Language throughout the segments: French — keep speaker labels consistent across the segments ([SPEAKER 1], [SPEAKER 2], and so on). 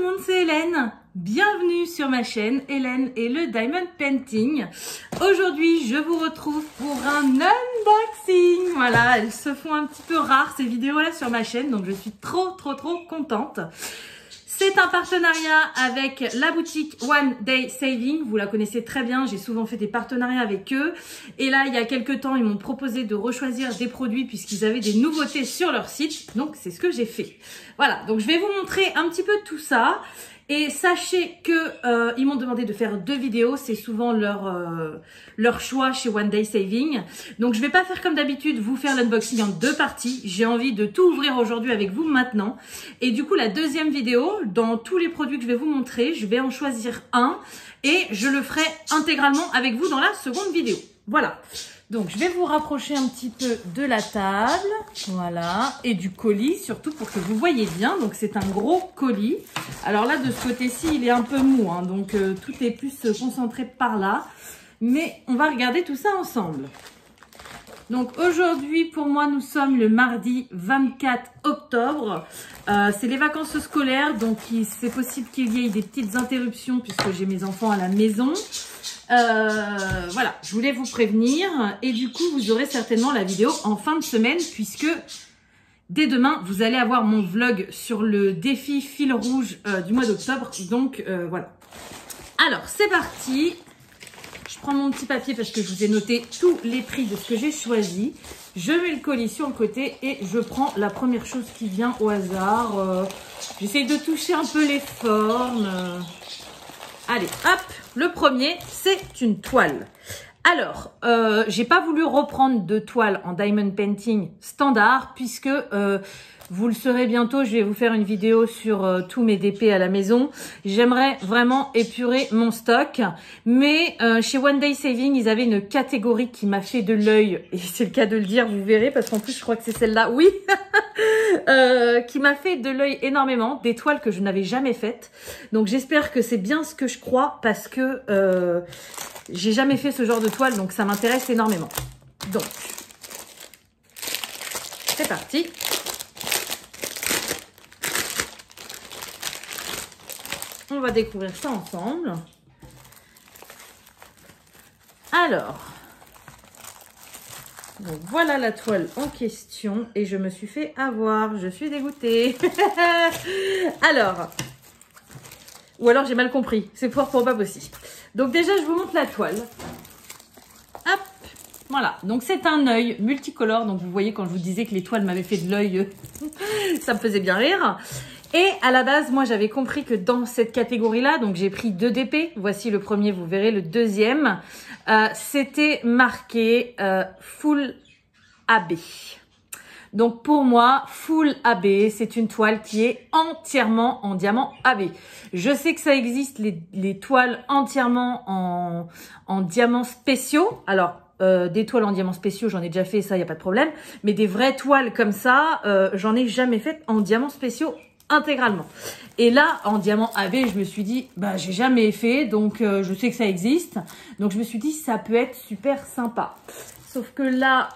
[SPEAKER 1] monde, c'est Hélène. Bienvenue sur ma chaîne Hélène et le Diamond Painting. Aujourd'hui, je vous retrouve pour un unboxing. Voilà, elles se font un petit peu rares ces vidéos-là sur ma chaîne, donc je suis trop contente. C'est un partenariat avec la boutique One Day Saving. Vous la connaissez très bien, j'ai souvent fait des partenariats avec eux. Et là, il y a quelques temps, ils m'ont proposé de rechoisir des produits puisqu'ils avaient des nouveautés sur leur site. Donc, c'est ce que j'ai fait. Voilà, donc je vais vous montrer un petit peu tout ça. Et sachez que ils m'ont demandé de faire 2 vidéos, c'est souvent leur choix chez One Day Saving. Donc je vais pas faire comme d'habitude, vous faire l'unboxing en 2 parties. J'ai envie de tout ouvrir aujourd'hui avec vous maintenant. Et du coup la deuxième vidéo, dans tous les produits que je vais vous montrer, je vais en choisir un et je le ferai intégralement avec vous dans la seconde vidéo. Voilà. Donc, je vais vous rapprocher un petit peu de la table, voilà, et du colis, surtout pour que vous voyez bien. Donc, c'est un gros colis. Alors là, de ce côté-ci, il est un peu mou, hein, donc tout est plus concentré par là. Mais on va regarder tout ça ensemble. Donc, aujourd'hui, pour moi, nous sommes le mardi 24 octobre. C'est les vacances scolaires, donc c'est possible qu'il y ait des petites interruptions puisque j'ai mes enfants à la maison. Voilà, je voulais vous prévenir et du coup vous aurez certainement la vidéo en fin de semaine puisque dès demain vous allez avoir mon vlog sur le défi fil rouge du mois d'octobre, donc voilà. Alors c'est parti, je prends mon petit papier parce que je vous ai noté tous les prix de ce que j'ai choisi. Je mets le colis sur le côté et je prends la première chose qui vient au hasard. J'essaye de toucher un peu les formes. Allez, hop, le premier, c'est une toile. Alors, j'ai pas voulu reprendre de toile en Diamond Painting standard puisque vous le saurez bientôt, je vais vous faire une vidéo sur tous mes DP à la maison. J'aimerais vraiment épurer mon stock. Mais chez One Day Saving, ils avaient une catégorie qui m'a fait de l'œil. Et c'est le cas de le dire, vous verrez, parce qu'en plus, je crois que c'est celle-là. Oui qui m'a fait de l'œil énormément. Des toiles que je n'avais jamais faites. Donc, j'espère que c'est bien ce que je crois parce que j'ai jamais fait ce genre de toile. Donc, ça m'intéresse énormément. Donc, c'est parti. On va découvrir ça ensemble. Alors, donc voilà la toile en question et je me suis fait avoir. Je suis dégoûtée. Alors, ou alors j'ai mal compris. C'est fort probable aussi. Donc déjà, je vous montre la toile. Hop, voilà. Donc c'est un œil multicolore. Donc vous voyez quand je vous disais que les toiles m'avaient fait de l'œil, ça me faisait bien rire. Et à la base, moi, j'avais compris que dans cette catégorie-là, donc j'ai pris 2 DP. Voici le premier, vous verrez le deuxième. C'était marqué Full AB. Donc pour moi, Full AB, c'est une toile qui est entièrement en diamant AB. Je sais que ça existe les toiles entièrement en diamants spéciaux. Alors, des toiles en diamants spéciaux, j'en ai déjà fait, ça, il n'y a pas de problème. Mais des vraies toiles comme ça, j'en ai jamais faites en diamants spéciaux intégralement. Et là, en diamant AB, je me suis dit, bah, j'ai jamais fait, donc je sais que ça existe. Donc, je me suis dit, ça peut être super sympa. Sauf que là,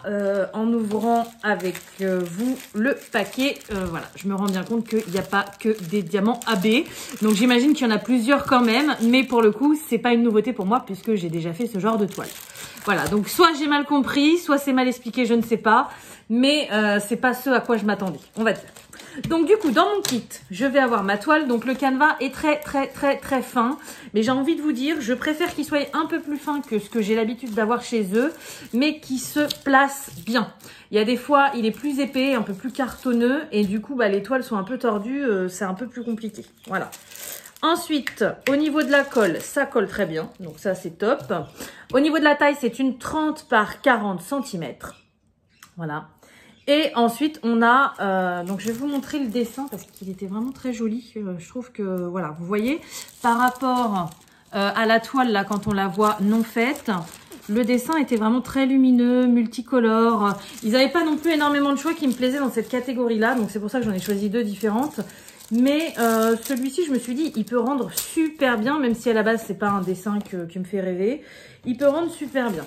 [SPEAKER 1] en ouvrant avec vous le paquet, voilà, je me rends bien compte qu'il n'y a pas que des diamants AB. Donc, j'imagine qu'il y en a plusieurs quand même. Mais pour le coup, c'est pas une nouveauté pour moi puisque j'ai déjà fait ce genre de toile. Voilà, donc soit j'ai mal compris, soit c'est mal expliqué, je ne sais pas. Mais c'est pas ce à quoi je m'attendais, on va dire. Donc du coup, dans mon kit, je vais avoir ma toile. Donc le canevas est très fin. Mais j'ai envie de vous dire, je préfère qu'il soit un peu plus fin que ce que j'ai l'habitude d'avoir chez eux. Mais qui se place bien. Il y a des fois, il est plus épais, un peu plus cartonneux. Et du coup, bah, les toiles sont un peu tordues. C'est un peu plus compliqué. Voilà. Ensuite, au niveau de la colle, ça colle très bien. Donc ça, c'est top. Au niveau de la taille, c'est une 30 par 40 cm. Voilà. Et ensuite, on a, donc je vais vous montrer le dessin parce qu'il était vraiment très joli. Je trouve que, voilà, vous voyez, par rapport à la toile, là, quand on la voit non faite, le dessin était vraiment très lumineux, multicolore. Ils n'avaient pas non plus énormément de choix qui me plaisaient dans cette catégorie-là. Donc, c'est pour ça que j'en ai choisi 2 différentes. Mais celui-ci, je me suis dit, il peut rendre super bien, même si à la base, c'est pas un dessin qui me fait rêver. Il peut rendre super bien.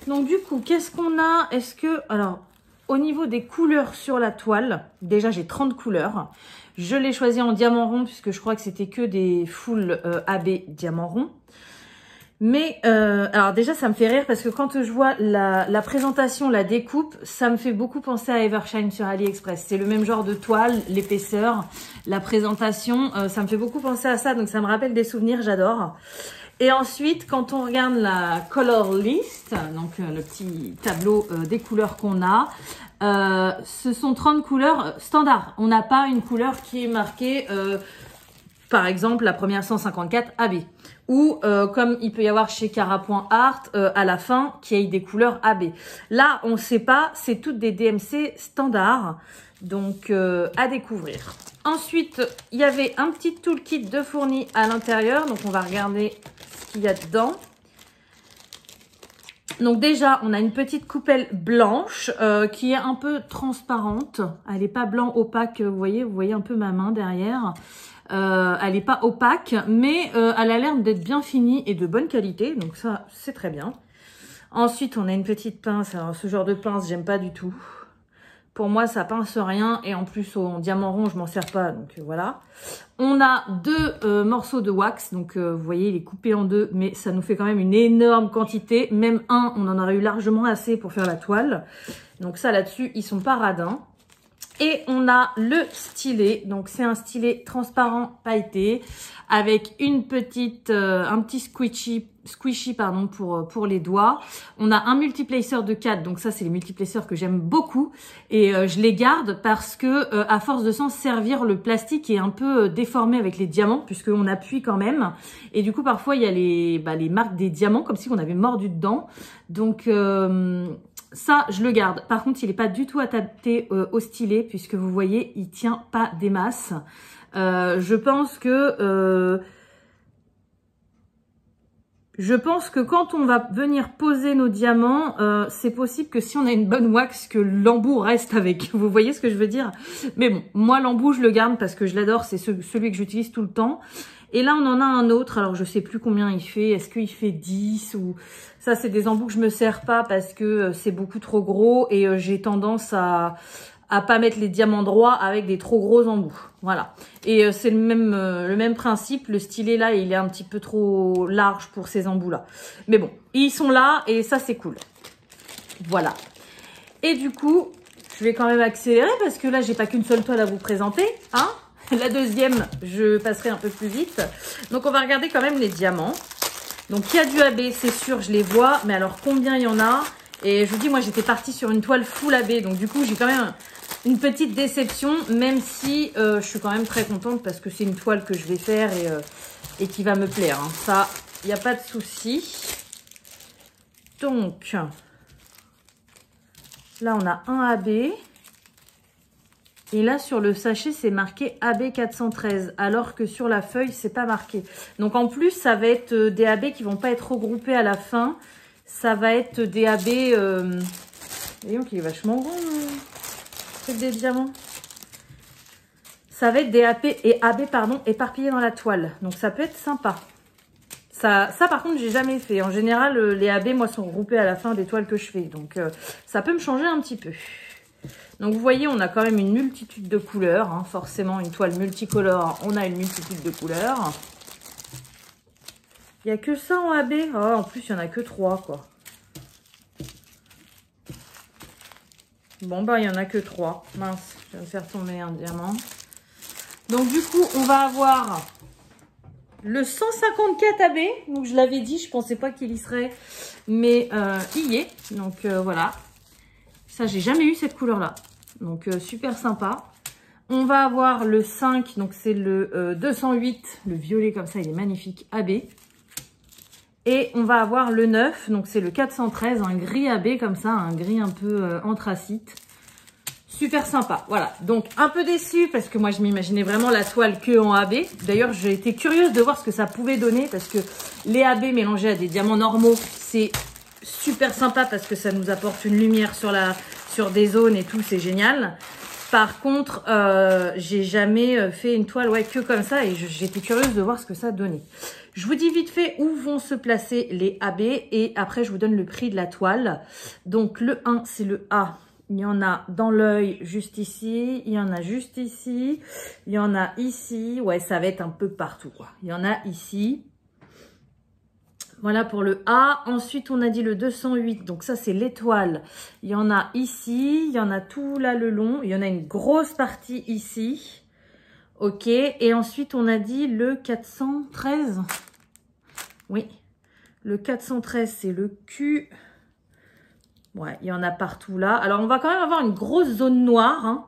[SPEAKER 1] Donc, du coup, qu'est-ce qu'on a? Est-ce que... Alors... au niveau des couleurs sur la toile, déjà j'ai 30 couleurs. Je l'ai choisi en diamant rond puisque je crois que c'était que des full AB diamant rond. Mais alors déjà ça me fait rire parce que quand je vois la présentation, la découpe, ça me fait beaucoup penser à Evershine sur AliExpress. C'est le même genre de toile, l'épaisseur, la présentation, ça me fait beaucoup penser à ça, donc ça me rappelle des souvenirs, j'adore. Et ensuite, quand on regarde la color list, donc le petit tableau des couleurs qu'on a, ce sont 30 couleurs standards. On n'a pas une couleur qui est marquée, par exemple, la première 154 AB. Ou comme il peut y avoir chez Cara.art, à la fin, qui ait des couleurs AB. Là, on ne sait pas, c'est toutes des DMC standards, donc à découvrir. Ensuite, il y avait un petit toolkit de fourni à l'intérieur, donc on va regarder ce qu'il y a dedans. Donc déjà, on a une petite coupelle blanche qui est un peu transparente. Elle n'est pas blanc opaque, vous voyez un peu ma main derrière. Elle n'est pas opaque, mais elle a l'air d'être bien finie et de bonne qualité, donc ça, c'est très bien. Ensuite, on a une petite pince. Alors, ce genre de pince, j'aime pas du tout. Pour moi, ça pince rien, et en plus, en diamant rond, je m'en sers pas, donc voilà. On a deux morceaux de wax, donc vous voyez, il est coupé en deux, mais ça nous fait quand même une énorme quantité. Même un, on en aurait eu largement assez pour faire la toile. Donc ça, là-dessus, ils sont pas radins. Et on a le stylet, donc c'est un stylet transparent pailleté avec une petite, un petit squishy pardon, pour les doigts. On a un multiplacer de 4, donc ça c'est les multiplacers que j'aime beaucoup et je les garde parce que à force de s'en servir, le plastique est un peu déformé avec les diamants puisqu'on appuie quand même et du coup parfois il y a les marques des diamants comme si on avait mordu dedans. Donc ça, je le garde. Par contre, il n'est pas du tout adapté au stylet puisque vous voyez, il tient pas des masses. Je pense que quand on va venir poser nos diamants, c'est possible que si on a une bonne wax, que l'embout reste avec. Vous voyez ce que je veux dire? Mais bon, moi l'embout, je le garde parce que je l'adore. C'est celui que j'utilise tout le temps. Et là, on en a un autre. Alors, je sais plus combien il fait. Est-ce qu'il fait 10 ou... Ça, c'est des embouts que je me sers pas parce que c'est beaucoup trop gros et j'ai tendance à pas mettre les diamants droits avec des trop gros embouts. Voilà. Et c'est le même principe. Le stylet, là, il est un petit peu trop large pour ces embouts-là. Mais bon, ils sont là et ça, c'est cool. Voilà. Et du coup, je vais quand même accélérer parce que là, j'ai pas qu'une seule toile à vous présenter, hein. La deuxième, je passerai un peu plus vite. Donc, on va regarder quand même les diamants. Donc, il y a du AB, c'est sûr, je les vois. Mais alors, combien il y en a? Et je vous dis, moi, j'étais partie sur une toile full AB. Donc, du coup, j'ai quand même une petite déception. Même si je suis quand même très contente parce que c'est une toile que je vais faire et qui va me plaire. Hein. Ça, il n'y a pas de souci. Donc, là, on a un AB. Et là, sur le sachet, c'est marqué AB 413, alors que sur la feuille, c'est pas marqué. Donc, en plus, ça va être des AB qui vont pas être regroupés à la fin. Ça va être des AB... Voyons qu'il est vachement grand, c'est des diamants. Ça va être des AB, pardon, éparpillés dans la toile. Donc, ça peut être sympa. Ça par contre, j'ai jamais fait. En général, les AB, moi, sont regroupés à la fin des toiles que je fais. Donc, ça peut me changer un petit peu. Donc, vous voyez, on a quand même une multitude de couleurs. Hein. Forcément, une toile multicolore, on a une multitude de couleurs. Il n'y a que ça en AB. Oh, en plus, il n'y en a que 3, quoi. Bon, bah, il n'y en a que 3. Mince, je vais me faire tomber un diamant. Donc, du coup, on va avoir le 154 AB. Donc, je l'avais dit, je ne pensais pas qu'il y serait. Mais il y est. Donc, voilà. Ça, j'ai jamais eu cette couleur-là. Donc, super sympa. On va avoir le 5, donc c'est le 208. Le violet comme ça, il est magnifique, AB. Et on va avoir le 9, donc c'est le 413, un gris AB comme ça, un gris un peu anthracite. Super sympa, voilà. Donc, un peu déçue parce que moi, je m'imaginais vraiment la toile que en AB. D'ailleurs, j'ai été curieuse de voir ce que ça pouvait donner parce que les AB mélangés à des diamants normaux, c'est super sympa parce que ça nous apporte une lumière sur des zones et tout, c'est génial. Par contre, j'ai jamais fait une toile que comme ça et j'étais curieuse de voir ce que ça donnait. Je vous dis vite fait où vont se placer les AB et après je vous donne le prix de la toile. Donc le 1, c'est le A Il y en a dans l'œil, juste ici. Il y en a juste ici. Il y en a ici. Ouais, ça va être un peu partout, quoi. Il y en a ici. Voilà pour le A. Ensuite, on a dit le 208. Donc ça, c'est l'étoile. Il y en a ici. Il y en a tout là le long. Il y en a une grosse partie ici. Ok. Et ensuite, on a dit le 413. Oui. Le 413, c'est le Q. Ouais, il y en a partout là. Alors, on va quand même avoir une grosse zone noire.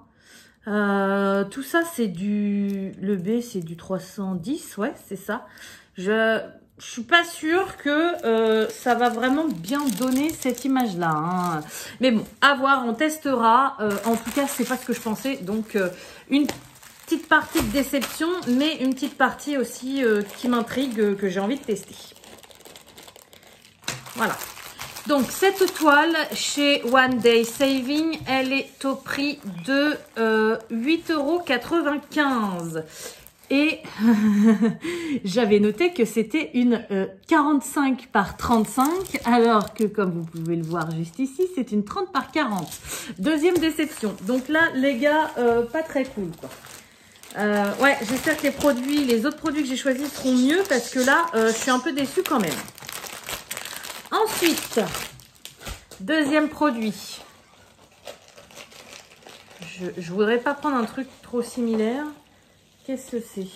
[SPEAKER 1] Hein. Tout ça, c'est du... Le B, c'est du 310. Ouais, c'est ça. Je suis pas sûre que ça va vraiment bien donner cette image-là. Hein. Mais bon, à voir, on testera. En tout cas, c'est pas ce que je pensais. Donc, une petite partie de déception, mais une petite partie aussi qui m'intrigue, que j'ai envie de tester. Voilà. Donc, cette toile chez One Day Saving, elle est au prix de 8,95 €. Et j'avais noté que c'était une 45 par 35, alors que comme vous pouvez le voir juste ici, c'est une 30 par 40. Deuxième déception. Donc là, les gars, pas très cool, quoi. Ouais, j'espère que les autres produits que j'ai choisis seront mieux, parce que là, je suis un peu déçue quand même. Ensuite, deuxième produit. Je voudrais pas prendre un truc trop similaire. Qu'est-ce que c'est?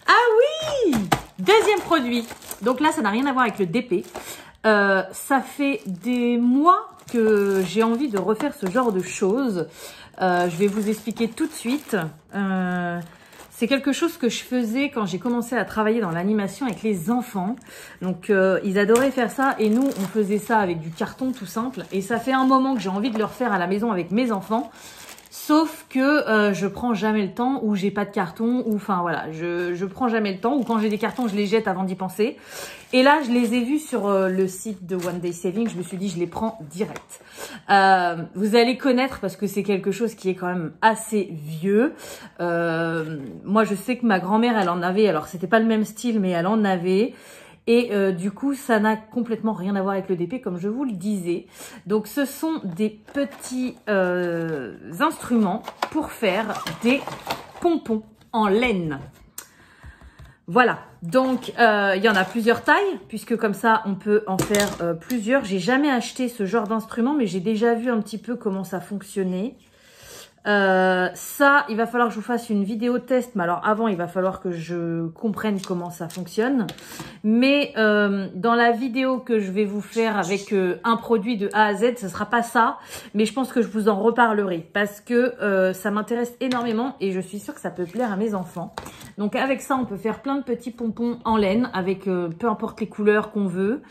[SPEAKER 1] Ah oui! Deuxième produit. Donc là, ça n'a rien à voir avec le DP. Ça fait des mois que j'ai envie de refaire ce genre de choses. Je vais vous expliquer tout de suite. C'est quelque chose que je faisais quand j'ai commencé à travailler dans l'animation avec les enfants. Donc, ils adoraient faire ça. Et nous, on faisait ça avec du carton tout simple. Et ça fait un moment que j'ai envie de le refaire à la maison avec mes enfants. Sauf que je prends jamais le temps, ou j'ai pas de carton, ou enfin voilà, je prends jamais le temps, ou quand j'ai des cartons, je les jette avant d'y penser. Et là, je les ai vus sur le site de One Day Saving, je me suis dit, je les prends direct. Vous allez connaître parce que c'est quelque chose qui est quand même assez vieux. Moi, je sais que ma grand-mère, elle en avait, alors c'était pas le même style, mais elle en avait. Et du coup, ça n'a complètement rien à voir avec le DP, comme je vous le disais. Donc, ce sont des petits instruments pour faire des pompons en laine. Voilà. Donc, il y en a plusieurs tailles, puisque comme ça, on peut en faire plusieurs. J'ai jamais acheté ce genre d'instrument, mais j'ai déjà vu un petit peu comment ça fonctionnait. Ça, il va falloir que je vous fasse une vidéo test, mais alors avant, il va falloir que je comprenne comment ça fonctionne. Mais dans la vidéo que je vais vous faire avec un produit de A à Z, ce sera pas ça, mais je pense que je vous en reparlerai parce que ça m'intéresse énormément et je suis sûre que ça peut plaire à mes enfants. Donc avec ça, on peut faire plein de petits pompons en laine avec peu importe les couleurs qu'on veut.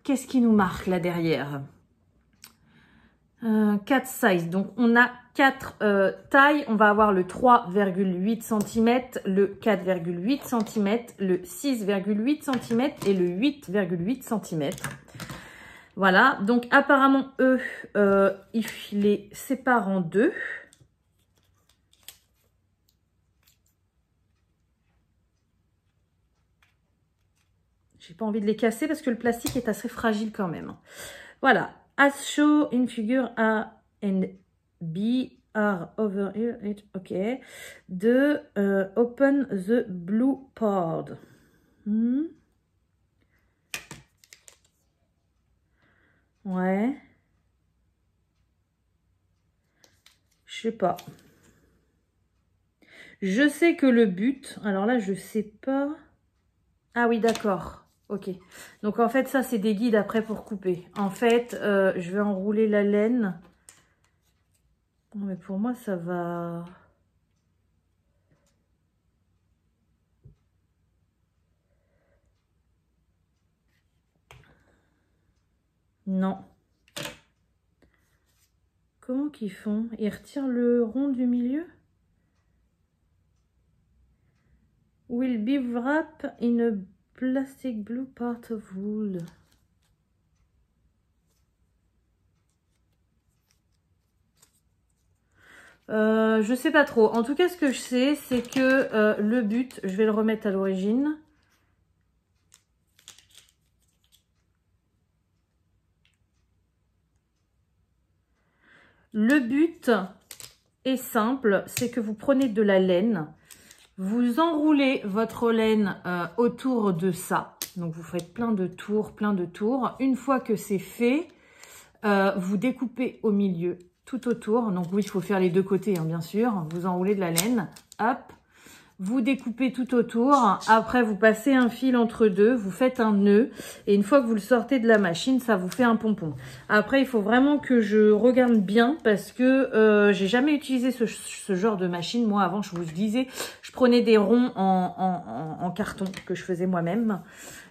[SPEAKER 1] Qu'est-ce qui nous marque là derrière ? 4 sizes, donc on a 4 tailles, on va avoir le 3,8 cm, le 4,8 cm, le 6,8 cm et le 8,8 cm. Voilà, donc apparemment eux, ils les séparent en deux. J'ai pas envie de les casser parce que le plastique est assez fragile quand même. Voilà. As shown in figure A and B are over here. Ok. De open the blue part. Ouais. Je sais pas. Je sais que le but... Alors là, je sais pas... Ah oui, d'accord. Ok. Donc, en fait, ça, c'est des guides après pour couper. En fait, je vais enrouler la laine. Non, mais pour moi, ça va... Non. Comment qu'ils font? Ils retirent le rond du milieu? Will be wrapped in a plastic blue part of wool. Je sais pas trop. En tout cas, ce que je sais, c'est que le but, je vais le remettre à l'origine. Le but est simple, c'est que vous prenez de la laine, vous enroulez votre laine autour de ça. Donc, vous faites plein de tours, plein de tours. Une fois que c'est fait, vous découpez au milieu, tout autour. Donc, oui, il faut faire les deux côtés, hein, bien sûr. Vous enroulez de la laine, hop. Vous découpez tout autour. Après, vous passez un fil entre deux. Vous faites un nœud. Et une fois que vous le sortez de la machine, ça vous fait un pompon. Après, il faut vraiment que je regarde bien parce que j'ai jamais utilisé ce genre de machine. Moi, avant, je vous disais, je prenais des ronds en carton que je faisais moi-même.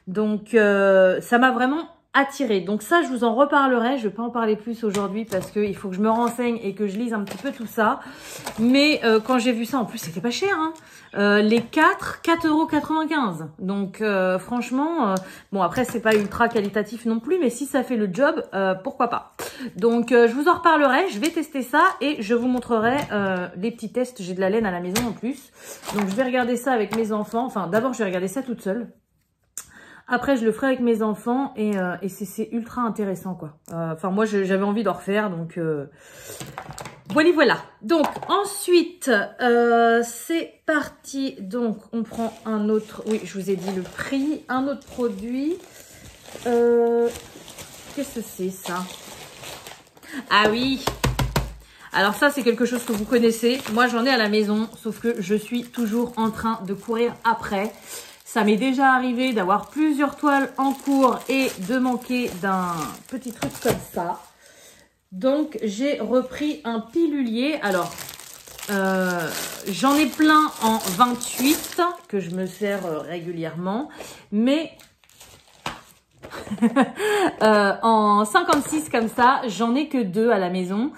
[SPEAKER 1] Donc, ça m'a vraiment attiré. Donc ça, je vous en reparlerai. Je vais pas en parler plus aujourd'hui parce qu'il faut que je me renseigne et que je lise un petit peu tout ça. Mais quand j'ai vu ça, en plus, c'était pas cher, hein. Les 4,95 €. Donc franchement, bon après, c'est pas ultra qualitatif non plus, mais si ça fait le job, pourquoi pas. Donc je vous en reparlerai. Je vais tester ça et je vous montrerai les petits tests. J'ai de la laine à la maison en plus. Donc je vais regarder ça avec mes enfants. Enfin, d'abord, je vais regarder ça toute seule. Après, je le ferai avec mes enfants et c'est ultra intéressant, quoi. Enfin, moi, j'avais envie d'en refaire, donc voilà. Donc, ensuite, c'est parti. Donc, on prend un autre... Oui, je vous ai dit le prix. Un autre produit. Qu'est-ce que c'est, ça? Ah oui! Alors ça, c'est quelque chose que vous connaissez. Moi, j'en ai à la maison, sauf que je suis toujours en train de courir après. Ça m'est déjà arrivé d'avoir plusieurs toiles en cours et de manquer d'un petit truc comme ça. Donc, j'ai repris un pilulier. Alors, j'en ai plein en 28 que je me sers régulièrement. Mais en 56 comme ça, j'en ai que 2 à la maison.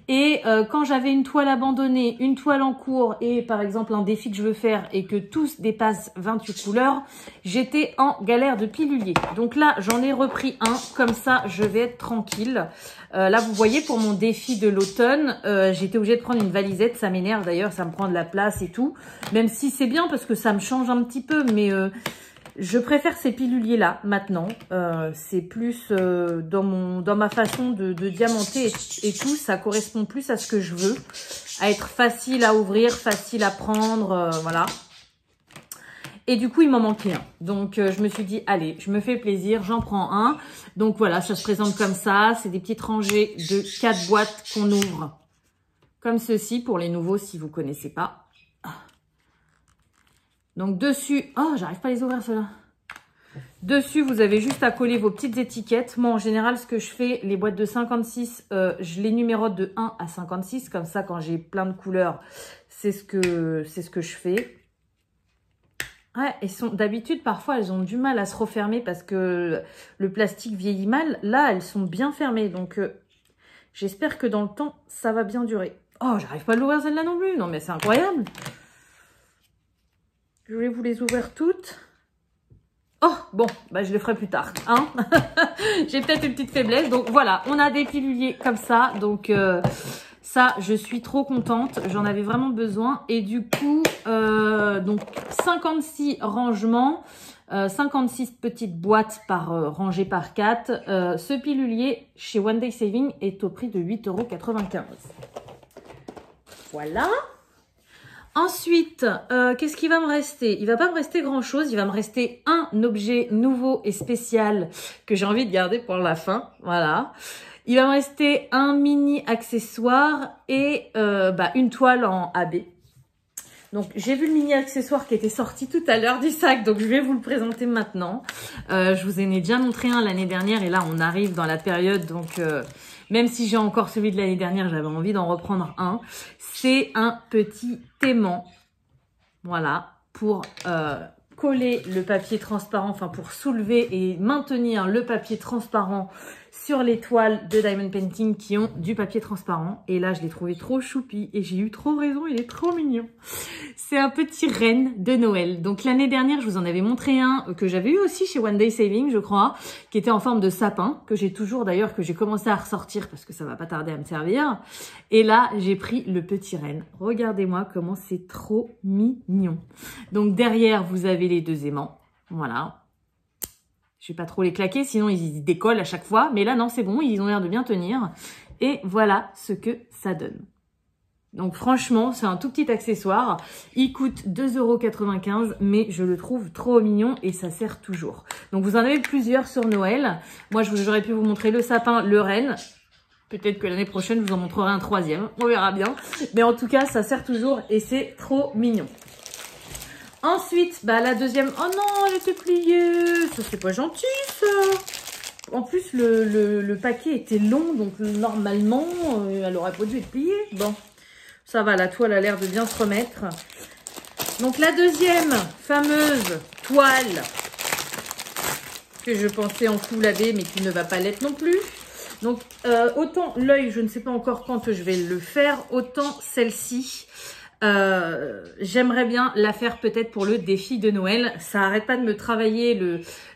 [SPEAKER 1] Et quand j'avais une toile abandonnée, une toile en cours et par exemple un défi que je veux faire et que tous dépassent 28 couleurs, j'étais en galère de pilulier. Donc là, j'en ai repris un, comme ça je vais être tranquille. Là, vous voyez, pour mon défi de l'automne, j'étais obligée de prendre une valisette. Ça m'énerve d'ailleurs, ça me prend de la place et tout. Même si c'est bien parce que ça me change un petit peu, mais... je préfère ces piluliers-là maintenant. C'est plus dans ma façon de diamanter et tout. Ça correspond plus à ce que je veux. À être facile à ouvrir, facile à prendre, voilà. Et du coup, il m'en manquait un. Donc, je me suis dit, allez, je me fais plaisir, j'en prends un. Donc voilà, ça se présente comme ça. C'est des petites rangées de 4 boîtes qu'on ouvre comme ceci pour les nouveaux si vous ne connaissez pas. Donc dessus, oh j'arrive pas à les ouvrir ceux-là. Dessus, vous avez juste à coller vos petites étiquettes. Moi, en général, ce que je fais, les boîtes de 56, je les numérote de 1 à 56. Comme ça, quand j'ai plein de couleurs, c'est ce que je fais. Ouais, d'habitude, parfois, elles ont du mal à se refermer parce que le plastique vieillit mal. Là, elles sont bien fermées. Donc, j'espère que dans le temps, ça va bien durer. Oh, j'arrive pas à l'ouvrir celle-là non plus. Non, mais c'est incroyable. Je vais vous les ouvrir toutes. Oh, bon, bah je le ferai plus tard, hein. J'ai peut-être une petite faiblesse. Donc voilà, on a des piluliers comme ça. Donc ça, je suis trop contente. J'en avais vraiment besoin. Et du coup, donc 56 rangements, 56 petites boîtes rangées par 4. Ce pilulier chez One Day Saving est au prix de 8,95 €. Voilà. Ensuite, qu'est-ce qui va me rester? Il va pas me rester grand-chose. Il va me rester un objet nouveau et spécial que j'ai envie de garder pour la fin. Voilà. Il va me rester un mini accessoire et une toile en AB. Donc, j'ai vu le mini accessoire qui était sorti tout à l'heure du sac. Donc, je vais vous le présenter maintenant. Je vous en ai déjà montré un l'année dernière. Et là, on arrive dans la période. Donc, même si j'ai encore celui de l'année dernière, j'avais envie d'en reprendre un. C'est un petit aimant, voilà, pour coller le papier transparent, enfin pour soulever et maintenir le papier transparent sur les toiles de Diamond Painting qui ont du papier transparent. Et là, je l'ai trouvé trop choupi et j'ai eu trop raison, il est trop mignon. C'est un petit renne de Noël. Donc l'année dernière, je vous en avais montré un que j'avais eu aussi chez One Day Saving, je crois, qui était en forme de sapin, que j'ai toujours d'ailleurs, que j'ai commencé à ressortir parce que ça va pas tarder à me servir. Et là, j'ai pris le petit renne. Regardez-moi comment c'est trop mignon. Donc derrière, vous avez les 2 aimants. Voilà. Je vais pas trop les claquer, sinon ils décollent à chaque fois. Mais là, non, c'est bon, ils ont l'air de bien tenir. Et voilà ce que ça donne. Donc franchement, c'est un tout petit accessoire. Il coûte 2,95 €, mais je le trouve trop mignon et ça sert toujours. Donc vous en avez plusieurs sur Noël. Moi, j'aurais pu vous montrer le sapin, le renne. Peut-être que l'année prochaine, je vous en montrerai un troisième. On verra bien. Mais en tout cas, ça sert toujours et c'est trop mignon. Ensuite, bah la deuxième... Oh non, elle était pliée. Ça, c'est pas gentil, ça. En plus, le paquet était long, donc normalement, elle aurait pas dû être pliée. Bon, ça va, la toile a l'air de bien se remettre. Donc la deuxième fameuse toile que je pensais en full AB, mais qui ne va pas l'être non plus. Donc autant l'œil, je ne sais pas encore quand je vais le faire, autant celle-ci. J'aimerais bien la faire peut-être pour le défi de Noël. Ça arrête pas de me travailler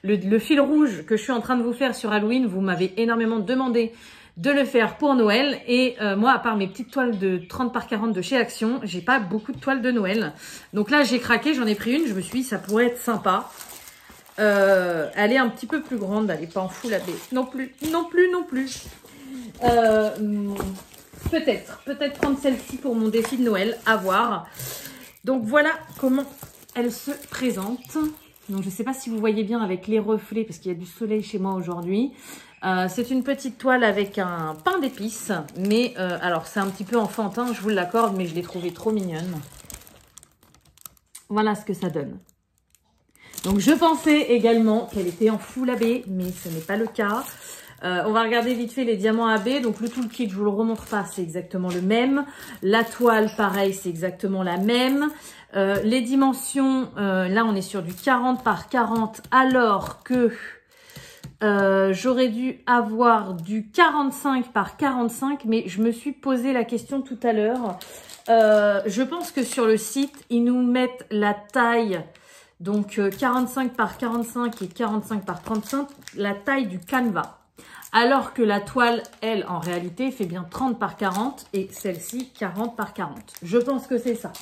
[SPEAKER 1] le fil rouge que je suis en train de vous faire sur Halloween. Vous m'avez énormément demandé de le faire pour Noël. Et moi, à part mes petites toiles de 30 par 40 de chez Action, j'ai pas beaucoup de toiles de Noël. Donc là, j'ai craqué, j'en ai pris une. Je me suis dit, ça pourrait être sympa. Elle est un petit peu plus grande. Elle n'est pas en full AB. Non plus. Peut-être prendre celle-ci pour mon défi de Noël, à voir. Donc voilà comment elle se présente. Donc je ne sais pas si vous voyez bien avec les reflets, parce qu'il y a du soleil chez moi aujourd'hui. C'est une petite toile avec un pain d'épices, mais alors c'est un petit peu enfantin, je vous l'accorde, mais je l'ai trouvée trop mignonne. Voilà ce que ça donne. Donc je pensais également qu'elle était en full AB, mais ce n'est pas le cas. On va regarder vite fait les diamants AB. Donc le toolkit, je vous le remontre pas, c'est exactement le même. La toile, pareil, c'est exactement la même. Les dimensions, là on est sur du 40 par 40, alors que j'aurais dû avoir du 45 par 45, mais je me suis posé la question tout à l'heure. Je pense que sur le site, ils nous mettent la taille, donc 45 par 45 et 45 par 35, la taille du canevas. Alors que la toile, elle, en réalité, fait bien 30 par 40 et celle-ci, 40 par 40. Je pense que c'est ça.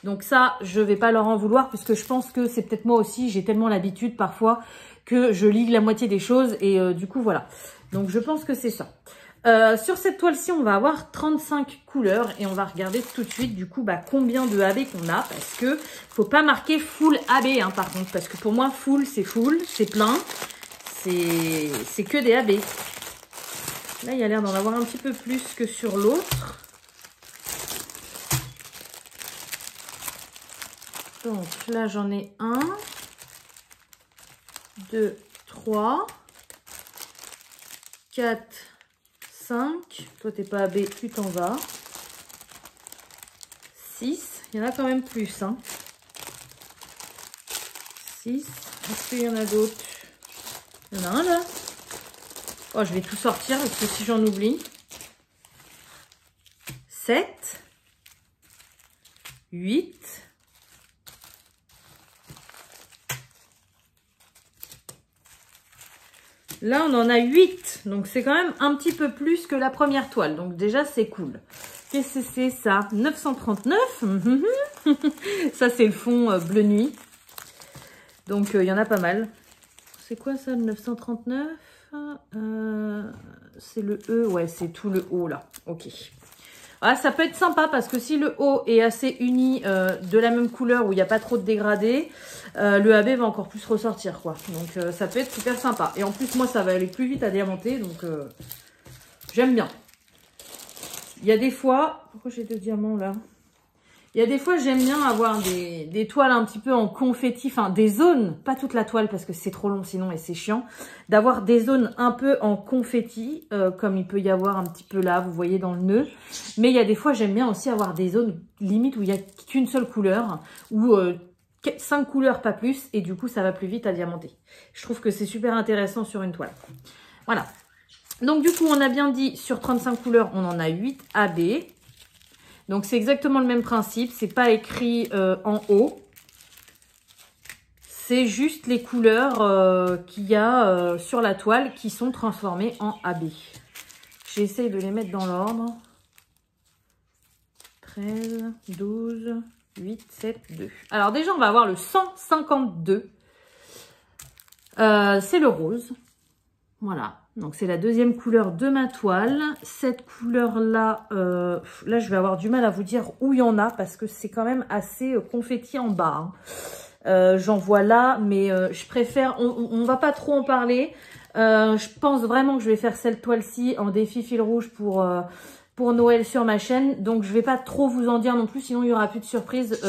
[SPEAKER 1] Donc ça, je vais pas leur en vouloir puisque je pense que c'est peut-être moi aussi. J'ai tellement l'habitude parfois que je ligue la moitié des choses et du coup, voilà. Donc je pense que c'est ça. Sur cette toile-ci, on va avoir 35 couleurs et on va regarder tout de suite du coup combien de AB qu'on a parce que faut pas marquer full AB hein, par contre parce que pour moi full, c'est plein, c'est que des AB. Là, il y a l'air d'en avoir un petit peu plus que sur l'autre. Donc là, j'en ai 1, 2, 3, 4, 5. Toi, t'es pas AB, tu t'en vas. 6. Il y en a quand même plus. Hein. 6. Est-ce qu'il y en a d'autres? Il y en a un là. Oh, je vais tout sortir parce que si j'en oublie. 7. 8. Là, on en a 8. Donc, c'est quand même un petit peu plus que la première toile. Donc, déjà, c'est cool. Qu'est-ce que c'est ça? 939. Ça, c'est le fond bleu nuit. Donc, il y en a pas mal. C'est quoi ça, le 939? C'est le E. Ouais, c'est tout le haut, là. Ok. Ah, ça peut être sympa parce que si le haut est assez uni de la même couleur où il n'y a pas trop de dégradé, le AB va encore plus ressortir, quoi. Donc, ça peut être super sympa. Et en plus, moi, ça va aller plus vite à diamanter, donc j'aime bien. Il y a des fois... Pourquoi j'ai 2 diamants, là? Il y a des fois, j'aime bien avoir des toiles un petit peu en confetti, enfin des zones, pas toute la toile parce que c'est trop long sinon et c'est chiant, d'avoir des zones un peu en confetti, comme il peut y avoir un petit peu là, vous voyez dans le nœud. Mais il y a des fois, j'aime bien aussi avoir des zones limite où il n'y a qu'une seule couleur, ou 5 couleurs, pas plus, et du coup, ça va plus vite à diamanter. Je trouve que c'est super intéressant sur une toile. Voilà. Donc du coup, on a bien dit, sur 35 couleurs, on en a 8 AB. Donc, c'est exactement le même principe. C'est pas écrit en haut. C'est juste les couleurs qu'il y a sur la toile qui sont transformées en AB. J'essaye de les mettre dans l'ordre. 13, 12, 8, 7, 2. Alors, déjà, on va avoir le 152. C'est le rose. Voilà, donc c'est la deuxième couleur de ma toile. Cette couleur-là, là je vais avoir du mal à vous dire où il y en a parce que c'est quand même assez confetti en bas. Hein. J'en vois là, mais je préfère, on va pas trop en parler. Je pense vraiment que je vais faire cette toile-ci en défi fil rouge pour Noël sur ma chaîne. Donc je vais pas trop vous en dire non plus, sinon il y aura plus de surprises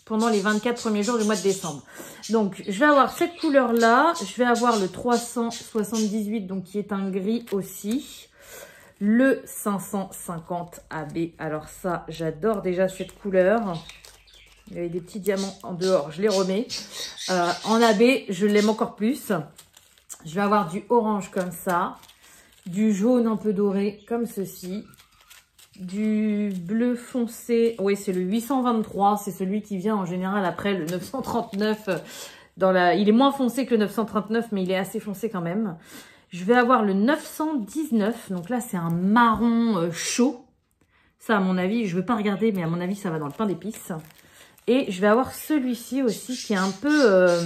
[SPEAKER 1] pendant les 24 premiers jours du mois de décembre. Donc je vais avoir cette couleur là, je vais avoir le 378 donc qui est un gris aussi, le 550 AB. Alors ça j'adore déjà cette couleur. Il y avait des petits diamants en dehors, je les remets. En AB je l'aime encore plus. Je vais avoir du orange comme ça, du jaune un peu doré comme ceci. Du bleu foncé, oui c'est le 823, c'est celui qui vient en général après le 939. Il est moins foncé que le 939 mais il est assez foncé quand même. Je vais avoir le 919, donc là c'est un marron chaud. Ça à mon avis, je ne veux pas regarder mais à mon avis ça va dans le pain d'épices. Et je vais avoir celui-ci aussi qui est un peu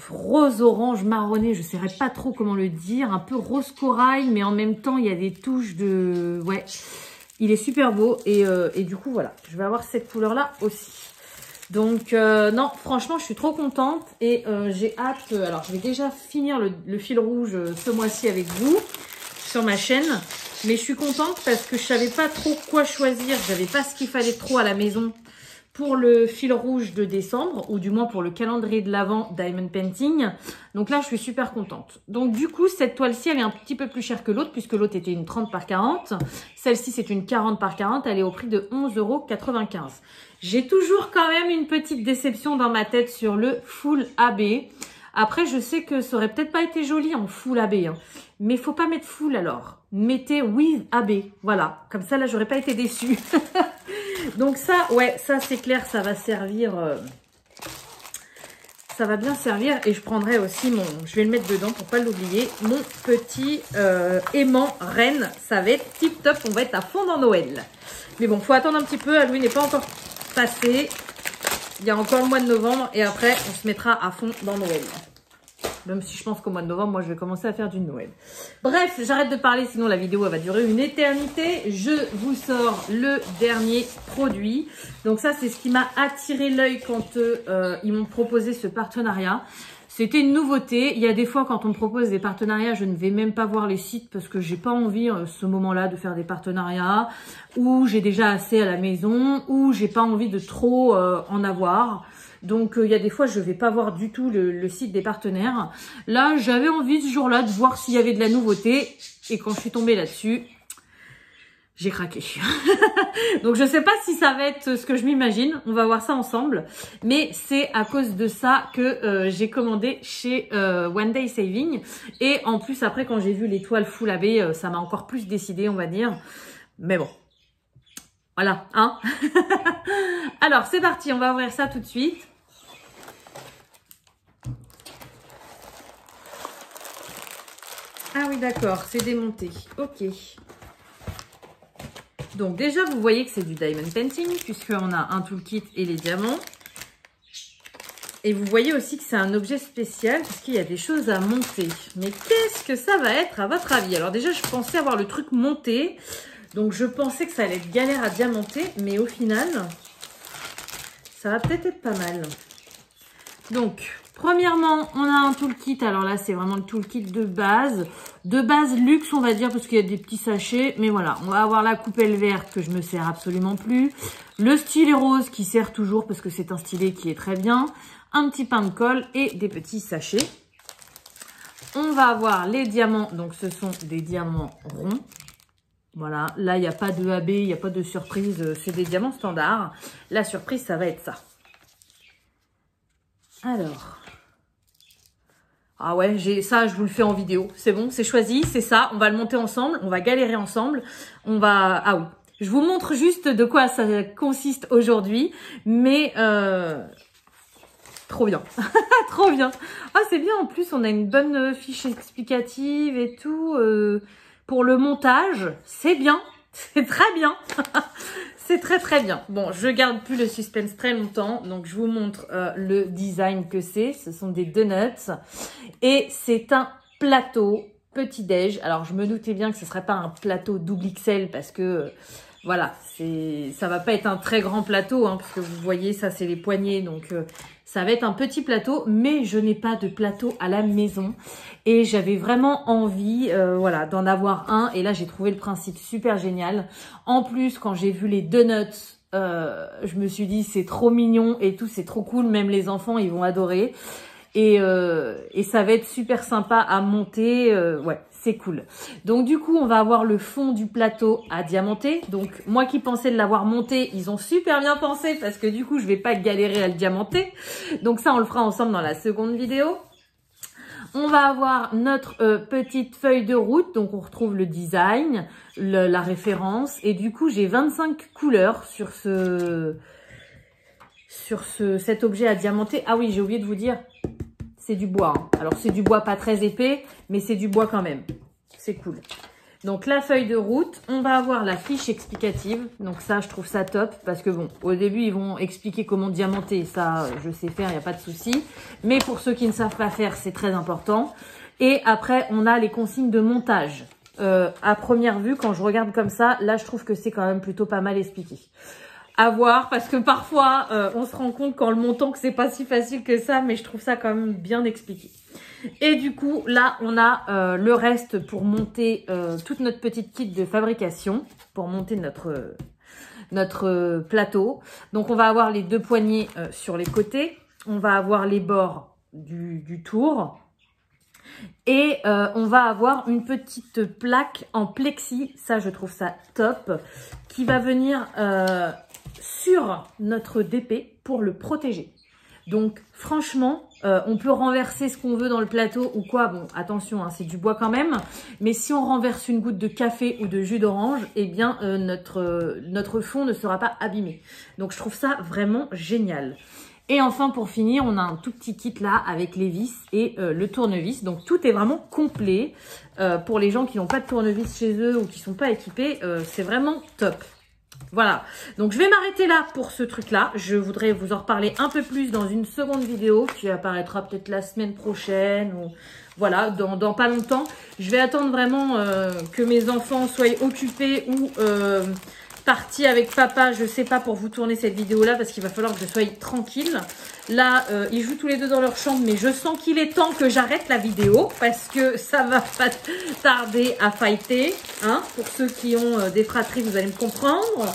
[SPEAKER 1] rose orange marronné, je ne saurais pas trop comment le dire, un peu rose corail mais en même temps il y a des touches de, ouais, il est super beau et du coup voilà, je vais avoir cette couleur là aussi. Donc non franchement je suis trop contente et j'ai hâte, alors je vais déjà finir le fil rouge ce mois-ci avec vous sur ma chaîne, mais je suis contente parce que je savais pas trop quoi choisir, j'avais pas ce qu'il fallait trop à la maison pour le fil rouge de décembre, ou du moins pour le calendrier de l'Avent Diamond Painting. Donc là, je suis super contente. Donc du coup, cette toile-ci, elle est un petit peu plus chère que l'autre, puisque l'autre était une 30 par 40. Celle-ci, c'est une 40 par 40. Elle est au prix de 11,95 €. J'ai toujours quand même une petite déception dans ma tête sur le full AB. Après, je sais que ça aurait peut-être pas été joli en full AB, hein. Mais faut pas mettre full alors. Mettez with AB. Voilà. Comme ça, là, j'aurais pas été déçue. Donc ça, ouais, ça c'est clair, ça va servir, ça va bien servir. Et je prendrai aussi je vais le mettre dedans pour pas l'oublier, mon petit aimant reine. Ça va être tip top, on va être à fond dans Noël. Mais bon, faut attendre un petit peu, Halloween n'est pas encore passé. Il y a encore le mois de novembre et après on se mettra à fond dans Noël. Même si je pense qu'au mois de novembre, moi, je vais commencer à faire du Noël. Bref, j'arrête de parler, sinon la vidéo elle va durer une éternité. Je vous sors le dernier produit. Donc ça, c'est ce qui m'a attiré l'œil quand ils m'ont proposé ce partenariat. C'était une nouveauté. Il y a des fois, quand on me propose des partenariats, je ne vais même pas voir les sites parce que j'ai pas envie, ce moment-là, de faire des partenariats, ou j'ai déjà assez à la maison, ou j'ai pas envie de trop en avoir. Donc, il y a des fois, je ne vais pas voir du tout le site des partenaires. Là, j'avais envie ce jour-là de voir s'il y avait de la nouveauté. Et quand je suis tombée là-dessus, j'ai craqué. Donc, je ne sais pas si ça va être ce que je m'imagine. On va voir ça ensemble. Mais c'est à cause de ça que j'ai commandé chez One Day Saving. Et en plus, après, quand j'ai vu les toiles full AB, ça m'a encore plus décidé, on va dire. Mais bon. Voilà, hein. Alors, c'est parti. On va ouvrir ça tout de suite. Ah oui, d'accord, c'est démonté. Ok. Donc déjà, vous voyez que c'est du Diamond Painting, puisqu'on a un toolkit et les diamants. Et vous voyez aussi que c'est un objet spécial, puisqu'il y a des choses à monter. Mais qu'est-ce que ça va être à votre avis? Alors déjà, je pensais avoir le truc monté. Donc je pensais que ça allait être galère à diamanter. Mais au final, ça va peut-être être pas mal. Donc, premièrement, on a un toolkit. Alors là, c'est vraiment le toolkit de base. De base luxe, on va dire, parce qu'il y a des petits sachets. Mais voilà, on va avoir la coupelle verte que je me sers absolument plus. Le stylet rose qui sert toujours parce que c'est un stylet qui est très bien. Un petit pain de colle et des petits sachets. On va avoir les diamants. Donc, ce sont des diamants ronds. Voilà, là, il n'y a pas de AB, il n'y a pas de surprise. C'est des diamants standards. La surprise, ça va être ça. Alors, ah ouais, ça, je vous le fais en vidéo. C'est bon, c'est choisi, c'est ça. On va le monter ensemble, on va galérer ensemble. Ah oui, je vous montre juste de quoi ça consiste aujourd'hui. Mais, trop bien, trop bien. Ah, c'est bien, en plus, on a une bonne fiche explicative et tout. Pour le montage, c'est bien, c'est très bien. C'est très très bien. Bon, je garde plus le suspense très longtemps. Donc, je vous montre le design que c'est. Ce sont des donuts. Et c'est un plateau petit-déj. Alors, je me doutais bien que ce ne serait pas un plateau double XL parce que, voilà, ça va pas être un très grand plateau, hein, parce que vous voyez, ça, c'est les poignées. Donc, ça va être un petit plateau, mais je n'ai pas de plateau à la maison. Et j'avais vraiment envie, voilà, d'en avoir un. Et là, j'ai trouvé le principe super génial. En plus, quand j'ai vu les donuts, je me suis dit, c'est trop mignon et tout, c'est trop cool. Même les enfants, ils vont adorer. Et ça va être super sympa à monter, ouais, c'est cool. Donc du coup, on va avoir le fond du plateau à diamanter. Donc moi qui pensais de l'avoir monté, ils ont super bien pensé parce que du coup, je vais pas galérer à le diamanter. Donc ça, on le fera ensemble dans la seconde vidéo. On va avoir notre petite feuille de route, donc on retrouve le design, la référence. Et du coup, j'ai 25 couleurs sur cet objet à diamanter. Ah oui, j'ai oublié de vous dire, c'est du bois. Hein. Alors, c'est du bois pas très épais, mais c'est du bois quand même. C'est cool. Donc, la feuille de route. On va avoir la fiche explicative. Donc, ça, je trouve ça top. Parce que, bon, au début, ils vont expliquer comment diamanter. Ça, je sais faire, il n'y a pas de souci. Mais pour ceux qui ne savent pas faire, c'est très important. Et après, on a les consignes de montage. À première vue, quand je regarde comme ça, là, je trouve que c'est quand même plutôt pas mal expliqué. À voir, parce que parfois, on se rend compte qu'en le montant que c'est pas si facile que ça, mais je trouve ça quand même bien expliqué. Et du coup, là, on a le reste pour monter toute notre petite kit de fabrication, pour monter notre plateau. Donc, on va avoir les deux poignées sur les côtés. On va avoir les bords du tour. Et on va avoir une petite plaque en plexi, ça je trouve ça top, qui va venir sur notre DP pour le protéger. Donc franchement, on peut renverser ce qu'on veut dans le plateau ou quoi. Bon, attention, hein, c'est du bois quand même. Mais si on renverse une goutte de café ou de jus d'orange, eh bien notre fond ne sera pas abîmé. Donc je trouve ça vraiment génial. Et enfin, pour finir, on a un tout petit kit là avec les vis et le tournevis. Donc, tout est vraiment complet. Pour les gens qui n'ont pas de tournevis chez eux ou qui ne sont pas équipés, c'est vraiment top. Voilà. Donc, je vais m'arrêter là pour ce truc-là. Je voudrais vous en reparler un peu plus dans une seconde vidéo qui apparaîtra peut-être la semaine prochaine ou voilà, dans pas longtemps. Je vais attendre vraiment que mes enfants soient occupés ou... partie avec papa, je sais pas pour vous tourner cette vidéo là parce qu'il va falloir que je sois tranquille. Là, ils jouent tous les deux dans leur chambre, mais je sens qu'il est temps que j'arrête la vidéo parce que ça va pas tarder à fighter. Hein, pour ceux qui ont des fratries, vous allez me comprendre.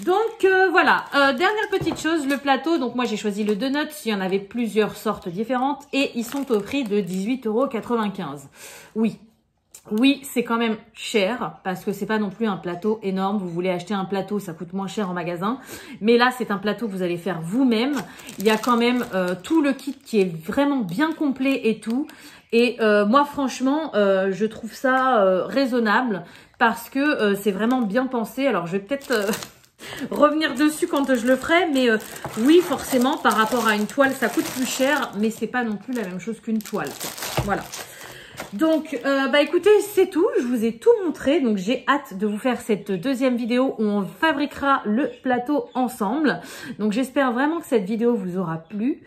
[SPEAKER 1] Donc voilà, dernière petite chose, le plateau. Donc moi j'ai choisi le donut, il y en avait plusieurs sortes différentes et ils sont au prix de 18,95 €. Oui. Oui, c'est quand même cher parce que c'est pas non plus un plateau énorme. Vous voulez acheter un plateau, ça coûte moins cher en magasin. Mais là, c'est un plateau que vous allez faire vous-même. Il y a quand même tout le kit qui est vraiment bien complet et tout. Et moi, franchement, je trouve ça raisonnable parce que c'est vraiment bien pensé. Alors, je vais peut-être... revenir dessus quand je le ferai, mais oui, forcément, par rapport à une toile, ça coûte plus cher, mais c'est pas non plus la même chose qu'une toile, quoi. Voilà. Donc, bah écoutez, c'est tout. Je vous ai tout montré. Donc, j'ai hâte de vous faire cette deuxième vidéo où on fabriquera le plateau ensemble. Donc, j'espère vraiment que cette vidéo vous aura plu.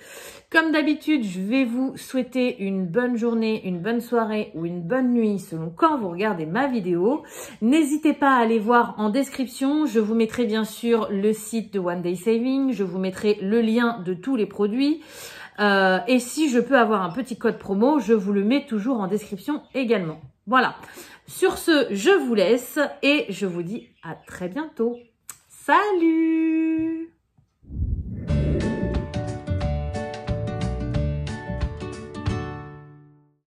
[SPEAKER 1] Comme d'habitude, je vais vous souhaiter une bonne journée, une bonne soirée ou une bonne nuit selon quand vous regardez ma vidéo. N'hésitez pas à aller voir en description. Je vous mettrai bien sûr le site de One Day Saving. Je vous mettrai le lien de tous les produits. Et si je peux avoir un petit code promo, je vous le mets toujours en description également. Voilà. Sur ce, je vous laisse et je vous dis à très bientôt. Salut!